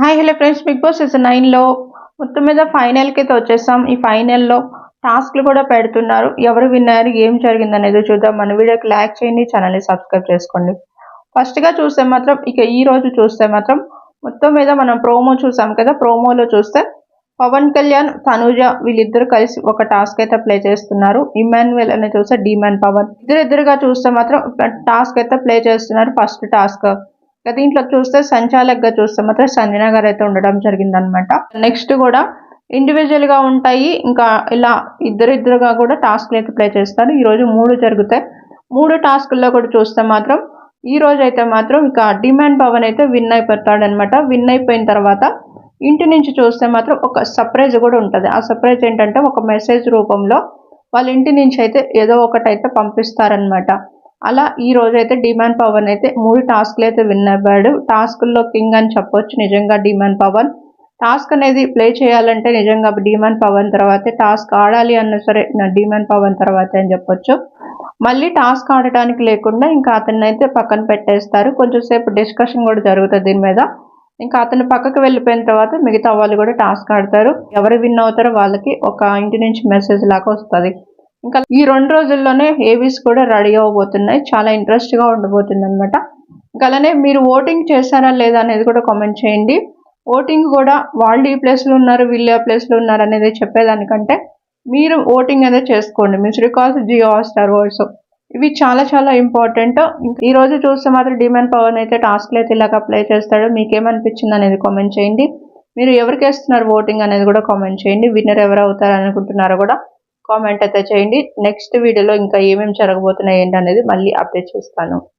Hi hello friends, Bigg Boss season 9లో మొత్తం మీద ఫైనల్కి అయితే వచ్చేసాం. ఈ ఫైనల్లో టాస్క్లు కూడా పెడుతున్నారు. ఎవరు విన్నారు, ఏం జరిగింది అనేది చూద్దాం. మన వీడియోకి లైక్ చేయండి, ఛానల్ని సబ్స్క్రైబ్ చేసుకోండి. ఫస్ట్గా చూస్తే మాత్రం ఈ రోజు చూస్తే మాత్రం మొత్తం మీద మనం ప్రోమో చూసాం కదా. ప్రోమోలో చూస్తే పవన్ కళ్యాణ్, తనూజ వీళ్ళిద్దరు కలిసి ఒక టాస్క్ అయితే ప్లే చేస్తున్నారు. ఇమాన్యుయల్ అని చూస్తే డిమాన్ పవన్ ఇద్దరుగా చూస్తే మాత్రం టాస్క్ అయితే ప్లే చేస్తున్నారు. ఫస్ట్ టాస్క్ దీంట్లో చూస్తే సంచాలకుగా చూస్తే మాత్రం సంజన గారు అయితే ఉండడం జరిగిందనమాట. నెక్స్ట్ కూడా ఇండివిజువల్ గా ఉంటాయి, ఇంకా ఇలా ఇద్దరుగా కూడా టాస్క్లు అయితే ప్లే చేస్తారు. ఈ రోజు 3 జరుగుతాయి. 3 టాస్కుల్లో కూడా చూస్తే మాత్రం ఈ రోజు అయితే మాత్రం ఇక డిమాండ్ పవన్ అయితే విన్ అయిపోతాడు అనమాట. విన్ అయిపోయిన తర్వాత ఇంటి నుంచి చూస్తే మాత్రం ఒక సర్ప్రైజ్ కూడా ఉంటుంది. ఆ సర్ప్రైజ్ ఏంటంటే ఒక మెసేజ్ రూపంలో వాళ్ళ ఇంటి నుంచి అయితే ఏదో ఒకటైతే పంపిస్తారనమాట. అలా ఈ రోజైతే డిమాండ్ పవన్ అయితే 3 టాస్క్లు అయితే విన్ అవ్వాడు. టాస్కుల్లో కింగ్ అని చెప్పొచ్చు నిజంగా డిమాండ్ పవన్. టాస్క్ అనేది ప్లే చేయాలంటే నిజంగా డిమాండ్ పవన్ తర్వాతే, టాస్క్ ఆడాలి అన్న సరే నా డిమాండ్ పవన్ తర్వాతే అని చెప్పొచ్చు. మళ్ళీ టాస్క్ ఆడటానికి లేకుండా ఇంకా అతన్ని అయితే పక్కన పెట్టేస్తారు. కొంచెం సేపు డిస్కషన్ కూడా జరుగుతుంది దీని మీద. ఇంకా అతను పక్కకు వెళ్ళిపోయిన తర్వాత మిగతా వాళ్ళు కూడా టాస్క్ ఆడతారు. ఎవరు విన్ అవుతారో వాళ్ళకి ఒక ఇంటి నుంచి మెసేజ్ లాగా వస్తుంది. ఇంకా ఈ 2 రోజుల్లోనే ఏవీస్ కూడా రెడీ అవ్వబోతున్నాయి. చాలా ఇంట్రెస్ట్గా ఉండబోతుంది అనమాట. ఇంకా అలానే మీరు ఓటింగ్ చేశారా లేదా అనేది కూడా కామెంట్ చేయండి. ఓటింగ్ కూడా వాళ్ళు ఈ ప్లేస్లో ఉన్నారు, వీళ్ళు ఏ ప్లేస్లో ఉన్నారు అనేది చెప్పేదానికంటే మీరు ఓటింగ్ అనేది చేసుకోండి. Missed calls, Jio Hotstar words ఇవి చాలా చాలా ఇంపార్టెంట్. ఈ రోజు చూస్తే మాత్రం డిమాండ్ పవన్ అయితే టాస్క్లు అయితే ఇలాగా ప్లే చేస్తాడు. మీకేమనిపించింది అనేది కామెంట్ చేయండి. మీరు ఎవరికి వేస్తున్నారు ఓటింగ్ అనేది కూడా కామెంట్ చేయండి. విన్నర్ ఎవరు అవుతారు అనుకుంటున్నారో కూడా కామెంట్ అయితే చేయండి. నెక్స్ట్ వీడియోలో ఇంకా ఏమేమి జరగబోతున్నాయి ఏంటి అనేది మళ్ళీ అప్డేట్ చేస్తాను.